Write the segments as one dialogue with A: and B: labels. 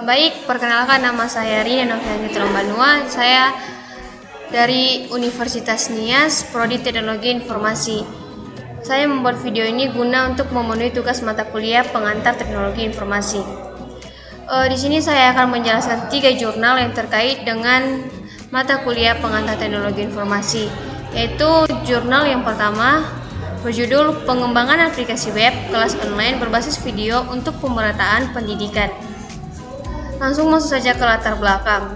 A: Baik, perkenalkan nama saya Rina Noviani Trombanua. Saya dari Universitas Nias, Prodi Teknologi Informasi. Saya membuat video ini guna untuk memenuhi tugas mata kuliah pengantar teknologi informasi. Di sini saya akan menjelaskan 3 jurnal yang terkait dengan mata kuliah pengantar teknologi informasi, yaitu jurnal yang pertama berjudul Pengembangan Aplikasi Web Kelas Online Berbasis Video untuk Pemerataan Pendidikan. Langsung masuk saja ke latar belakang.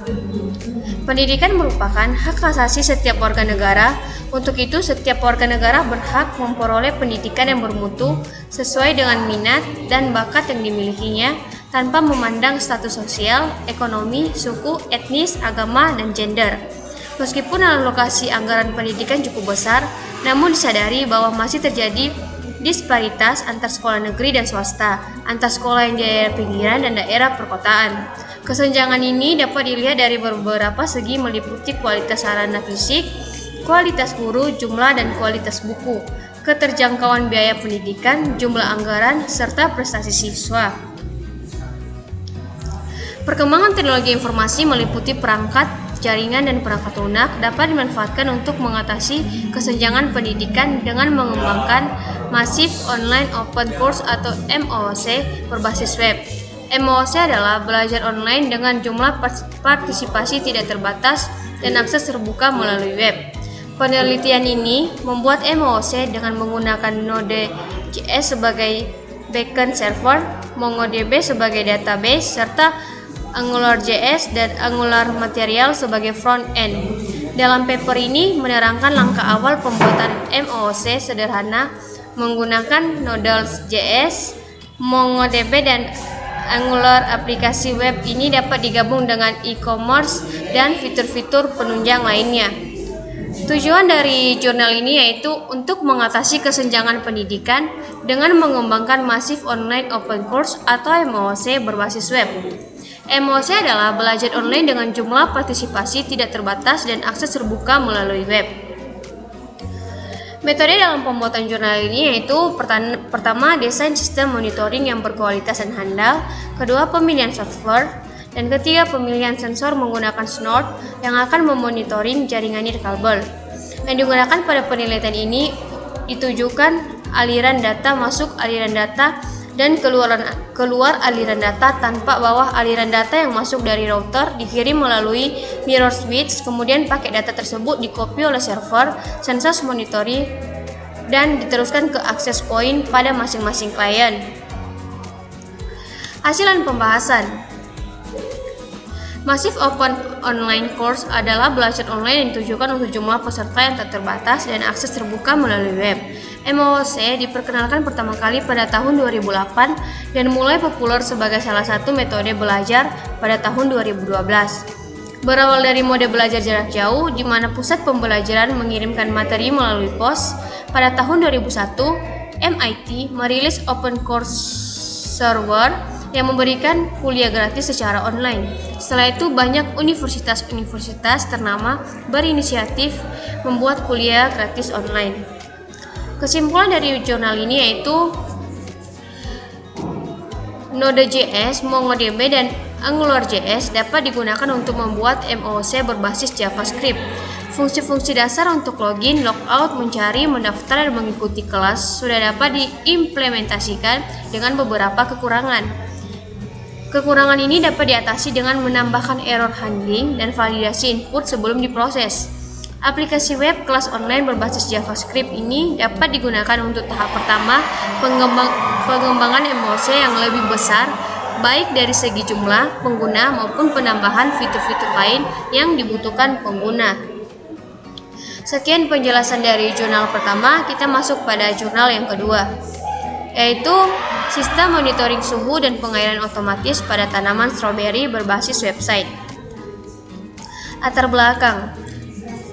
A: Pendidikan merupakan hak asasi setiap warga negara. Untuk itu, setiap warga negara berhak memperoleh pendidikan yang bermutu sesuai dengan minat dan bakat yang dimilikinya tanpa memandang status sosial, ekonomi, suku, etnis, agama, dan gender. Meskipun alokasi anggaran pendidikan cukup besar, namun disadari bahwa masih terjadi disparitas antar sekolah negeri dan swasta, antar sekolah yang di daerah pinggiran dan daerah perkotaan. Kesenjangan ini dapat dilihat dari beberapa segi meliputi kualitas sarana fisik, kualitas guru, jumlah dan kualitas buku, keterjangkauan biaya pendidikan, jumlah anggaran, serta prestasi siswa. Perkembangan teknologi informasi meliputi perangkat, jaringan, dan perangkat lunak dapat dimanfaatkan untuk mengatasi kesenjangan pendidikan dengan mengembangkan Massive Online Open Course atau MOOC berbasis web. MOOC adalah belajar online dengan jumlah partisipasi tidak terbatas dan akses terbuka melalui web. Penelitian ini membuat MOOC dengan menggunakan Node.js sebagai backend server, MongoDB sebagai database, serta AngularJS dan Angular Material sebagai front-end. Dalam paper ini menerangkan langkah awal pembuatan MOOC sederhana menggunakan Node.js, MongoDB, dan Angular. Aplikasi web ini dapat digabung dengan e-commerce dan fitur-fitur penunjang lainnya. Tujuan dari jurnal ini yaitu untuk mengatasi kesenjangan pendidikan dengan mengembangkan Massive Online Open Course atau MOOC berbasis web. MOOC adalah belajar online dengan jumlah partisipasi tidak terbatas dan akses terbuka melalui web. Metode dalam pembuatan jurnal ini yaitu pertama, desain sistem monitoring yang berkualitas dan handal, kedua, pemilihan software, dan ketiga, pemilihan sensor menggunakan Snort yang akan memonitoring jaringan nirkabel. Yang digunakan pada penelitian ini ditujukan aliran data masuk aliran data dan keluar aliran data tanpa bawah aliran data yang masuk dari router dikirim melalui mirror switch, kemudian paket data tersebut dikopi oleh server sensor monitoring dan diteruskan ke access point pada masing-masing klien. Hasil dan pembahasan. Massive Open Online Course adalah belajar online yang ditujukan untuk jumlah peserta yang tak terbatas dan akses terbuka melalui web. MOOC diperkenalkan pertama kali pada tahun 2008 dan mulai populer sebagai salah satu metode belajar pada tahun 2012. Berawal dari mode belajar jarak jauh, di mana pusat pembelajaran mengirimkan materi melalui pos, pada tahun 2001, MIT merilis Open Course Server yang memberikan kuliah gratis secara online. Setelah itu, banyak universitas-universitas ternama berinisiatif membuat kuliah gratis online. Kesimpulan dari jurnal ini yaitu Node.js, MongoDB, dan AngularJS dapat digunakan untuk membuat MOOC berbasis JavaScript. Fungsi-fungsi dasar untuk login, logout, mencari, mendaftar, dan mengikuti kelas sudah dapat diimplementasikan dengan beberapa kekurangan. Kekurangan ini dapat diatasi dengan menambahkan error handling dan validasi input sebelum diproses. Aplikasi web kelas online berbasis JavaScript ini dapat digunakan untuk tahap pertama pengembangan MOOC yang lebih besar, baik dari segi jumlah pengguna maupun penambahan fitur-fitur lain yang dibutuhkan pengguna. Sekian penjelasan dari jurnal pertama, kita masuk pada jurnal yang kedua, yaitu sistem monitoring suhu dan pengairan otomatis pada tanaman stroberi berbasis website. Latar belakang.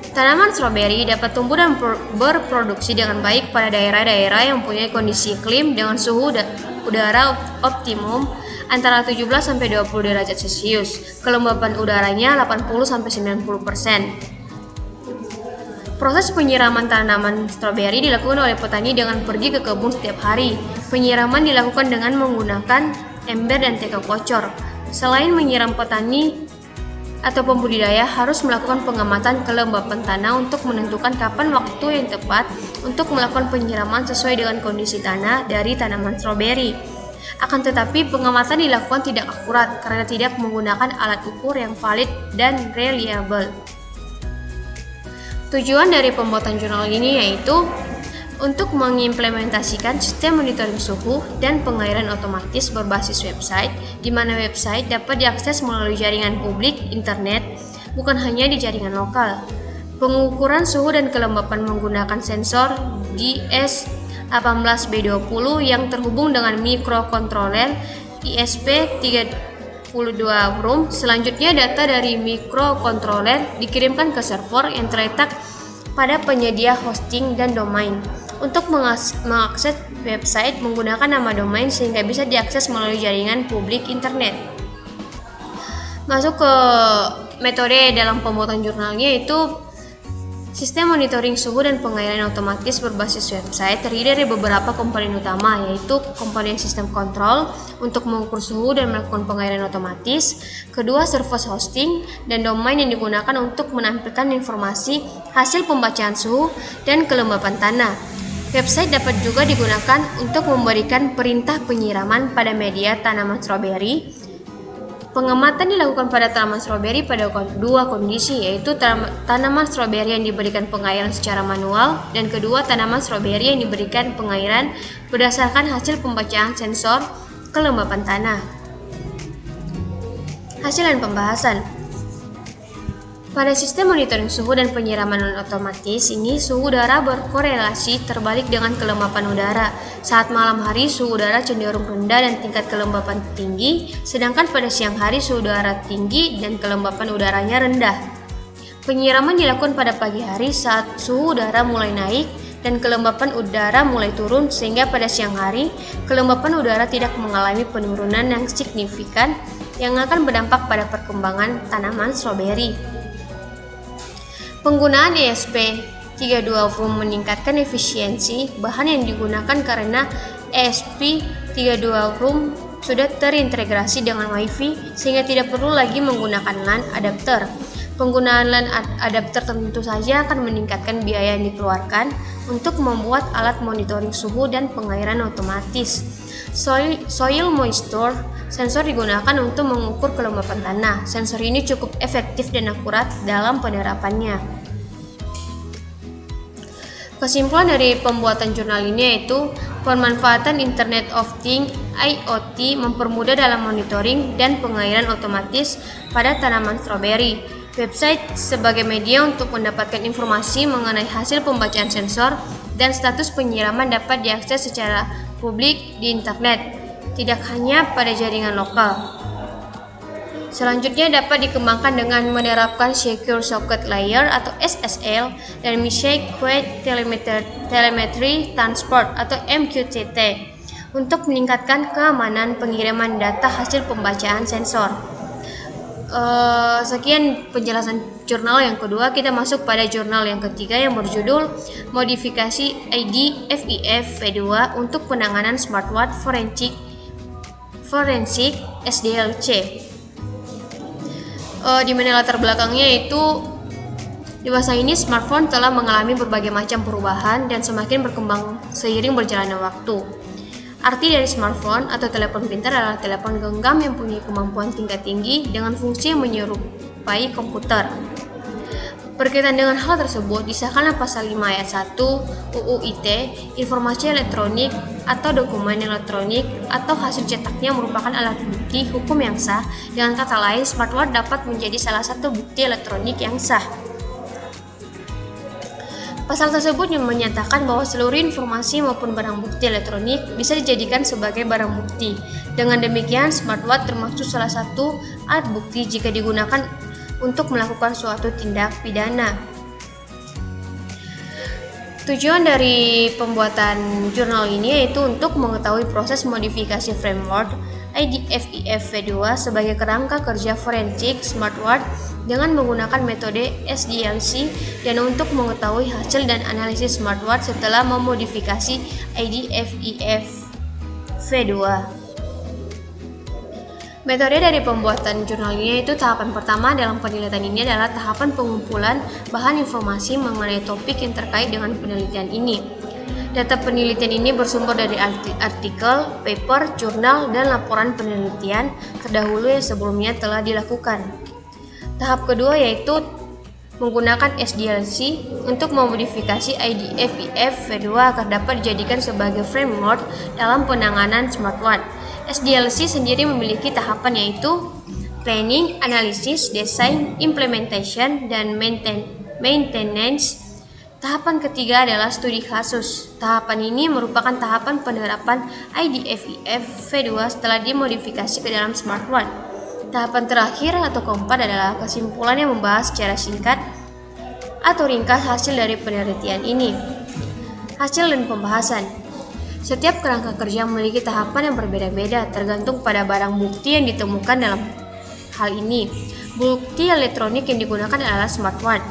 A: Tanaman stroberi dapat tumbuh dan berproduksi dengan baik pada daerah-daerah yang mempunyai kondisi iklim dengan suhu udara optimum antara 17-20 derajat Celcius. Kelembapan udaranya 80-90%. Proses penyiraman tanaman stroberi dilakukan oleh petani dengan pergi ke kebun setiap hari. Penyiraman dilakukan dengan menggunakan ember dan teko kocor. Selain menyiram, petani atau pembudidaya harus melakukan pengamatan kelembapan tanah untuk menentukan kapan waktu yang tepat untuk melakukan penyiraman sesuai dengan kondisi tanah dari tanaman stroberi. Akan tetapi pengamatan dilakukan tidak akurat karena tidak menggunakan alat ukur yang valid dan reliable. Tujuan dari pembuatan jurnal ini yaitu untuk mengimplementasikan sistem monitoring suhu dan pengairan otomatis berbasis website, di mana website dapat diakses melalui jaringan publik internet, bukan hanya di jaringan lokal. Pengukuran suhu dan kelembapan menggunakan sensor GS18B20 yang terhubung dengan mikrokontroler ISP32 room. Selanjutnya data dari mikrokontroler dikirimkan ke server yang terletak pada penyedia hosting dan domain. Untuk mengakses website menggunakan nama domain sehingga bisa diakses melalui jaringan publik internet. Masuk ke metode dalam pembuatan jurnalnya, yaitu sistem monitoring suhu dan pengairan otomatis berbasis website terdiri dari beberapa komponen utama, yaitu komponen sistem kontrol untuk mengukur suhu dan melakukan pengairan otomatis, kedua server hosting dan domain yang digunakan untuk menampilkan informasi hasil pembacaan suhu dan kelembapan tanah. Website dapat juga digunakan untuk memberikan perintah penyiraman pada media tanaman stroberi. Pengamatan dilakukan pada tanaman stroberi pada dua kondisi, yaitu tanaman stroberi yang diberikan pengairan secara manual dan kedua tanaman stroberi yang diberikan pengairan berdasarkan hasil pembacaan sensor kelembapan tanah. Hasil dan pembahasan. Pada sistem monitoring suhu dan penyiraman otomatis ini, suhu udara berkorelasi terbalik dengan kelembapan udara. Saat malam hari, suhu udara cenderung rendah dan tingkat kelembapan tinggi, sedangkan pada siang hari suhu udara tinggi dan kelembapan udaranya rendah. Penyiraman dilakukan pada pagi hari saat suhu udara mulai naik dan kelembapan udara mulai turun, sehingga pada siang hari kelembapan udara tidak mengalami penurunan yang signifikan yang akan berdampak pada perkembangan tanaman stroberi. Penggunaan ESP32 room meningkatkan efisiensi bahan yang digunakan karena ESP32 room sudah terintegrasi dengan WiFi sehingga tidak perlu lagi menggunakan LAN adapter. Penggunaan LAN adapter tentu saja akan meningkatkan biaya yang dikeluarkan untuk membuat alat monitoring suhu dan pengairan otomatis. Soil moisture sensor digunakan untuk mengukur kelembapan tanah. Sensor ini cukup efektif dan akurat dalam penerapannya. Kesimpulan dari pembuatan jurnal ini yaitu pemanfaatan Internet of Things IoT mempermudah dalam monitoring dan pengairan otomatis pada tanaman stroberi. Website sebagai media untuk mendapatkan informasi mengenai hasil pembacaan sensor dan status penyiraman dapat diakses secara publik di internet, tidak hanya pada jaringan lokal. Selanjutnya dapat dikembangkan dengan menerapkan Secure Socket Layer atau SSL dan Mosaic Queue Telemetry Transport atau MQTT untuk meningkatkan keamanan pengiriman data hasil pembacaan sensor. Sekian penjelasan jurnal yang kedua. Kita masuk pada jurnal yang ketiga yang berjudul Modifikasi IDFIF V2 untuk penanganan smartwatch forensik SDLC. Di mana latar belakangnya itu di masa ini smartphone telah mengalami berbagai macam perubahan dan semakin berkembang seiring berjalannya waktu. Arti dari smartphone atau telepon pintar adalah telepon genggam yang punya kemampuan tingkat tinggi dengan fungsi yang menyerupai komputer. Berkaitan dengan hal tersebut, disahkanlah Pasal 5 Ayat 1 UU ITE, informasi elektronik atau dokumen elektronik atau hasil cetaknya merupakan alat bukti hukum yang sah. Dengan kata lain, smartwatch dapat menjadi salah satu bukti elektronik yang sah. Pasal tersebut menyatakan bahwa seluruh informasi maupun barang bukti elektronik bisa dijadikan sebagai barang bukti. Dengan demikian, smartwatch termasuk salah satu alat bukti jika digunakan untuk melakukan suatu tindak pidana. Tujuan dari pembuatan jurnal ini yaitu untuk mengetahui proses modifikasi framework IDFIF V2 sebagai kerangka kerja forensik smartwatch dengan menggunakan metode SDLC dan untuk mengetahui hasil dan analisis smartwatch setelah memodifikasi IDFIF V2. Metode dari pembuatan jurnal ini itu tahapan pertama dalam penelitian ini adalah tahapan pengumpulan bahan informasi mengenai topik yang terkait dengan penelitian ini. Data penelitian ini bersumber dari artikel, paper, jurnal, dan laporan penelitian terdahulu yang sebelumnya telah dilakukan. Tahap kedua yaitu menggunakan SDLC untuk memodifikasi IDF-IF V2 agar dapat dijadikan sebagai framework dalam penanganan smartwatch. SDLC sendiri memiliki tahapan yaitu planning, analisis, design, implementation, dan maintenance. Tahapan ketiga adalah studi kasus. Tahapan ini merupakan tahapan penerapan IDF-IF V2 setelah dimodifikasi ke dalam smartwatch. Tahapan terakhir atau keempat adalah kesimpulan yang membahas secara singkat atau ringkas hasil dari penelitian ini. Hasil dan pembahasan. Setiap kerangka kerja memiliki tahapan yang berbeda-beda tergantung pada barang bukti yang ditemukan dalam hal ini. Bukti elektronik yang digunakan adalah smartwatch.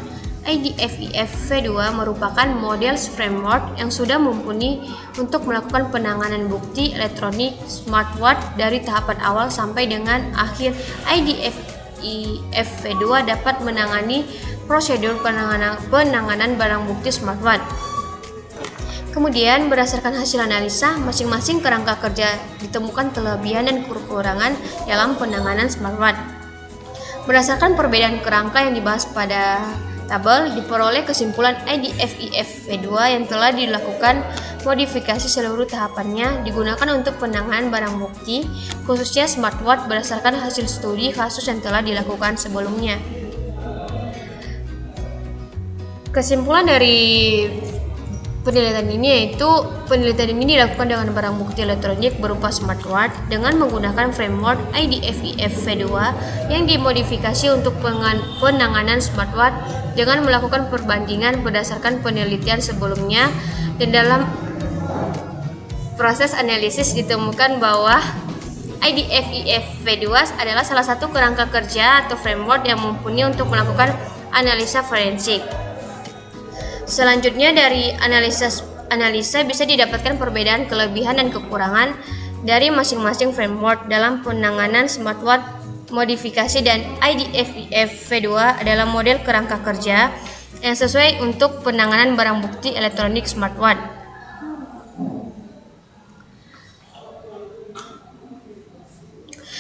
A: IDF-IF V2 merupakan model framework yang sudah mumpuni untuk melakukan penanganan bukti elektronik smartwatch dari tahapan awal sampai dengan akhir. IDF-IF V2 dapat menangani prosedur penanganan barang bukti smartwatch. Kemudian, berdasarkan hasil analisa, masing-masing kerangka kerja ditemukan kelebihan dan kekurangan dalam penanganan smartwatch. Berdasarkan perbedaan kerangka yang dibahas pada tabel, diperoleh kesimpulan IDF-IF V2 yang telah dilakukan modifikasi seluruh tahapannya digunakan untuk penanganan barang bukti, khususnya smartwatch berdasarkan hasil studi kasus yang telah dilakukan sebelumnya. Kesimpulan dari penelitian ini yaitu penelitian ini dilakukan dengan barang bukti elektronik berupa smartwatch dengan menggunakan framework IDF-IF V2 yang dimodifikasi untuk penanganan smartwatch dengan melakukan perbandingan berdasarkan penelitian sebelumnya, dan dalam proses analisis ditemukan bahwa IDF-IF V2 adalah salah satu kerangka kerja atau framework yang mumpuni untuk melakukan analisa forensik. Selanjutnya, dari analisa bisa didapatkan perbedaan kelebihan dan kekurangan dari masing-masing framework dalam penanganan smartwatch modifikasi, dan IDF-IF V2 adalah model kerangka kerja yang sesuai untuk penanganan barang bukti elektronik smartwatch.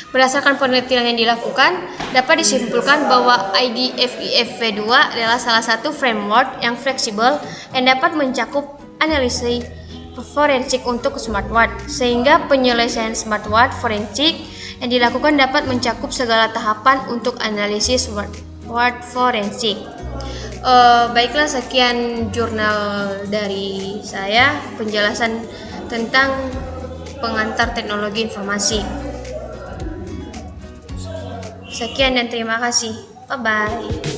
A: Berdasarkan penelitian yang dilakukan, dapat disimpulkan bahwa IDF-IF V2 adalah salah satu framework yang fleksibel yang dapat mencakup analisis forensik untuk smartwatch, sehingga penyelesaian smartwatch forensik yang dilakukan dapat mencakup segala tahapan untuk analisis smartwatch forensik. Baiklah, sekian jurnal dari saya, penjelasan tentang pengantar teknologi informasi. Sekian dan terima kasih. Bye-bye.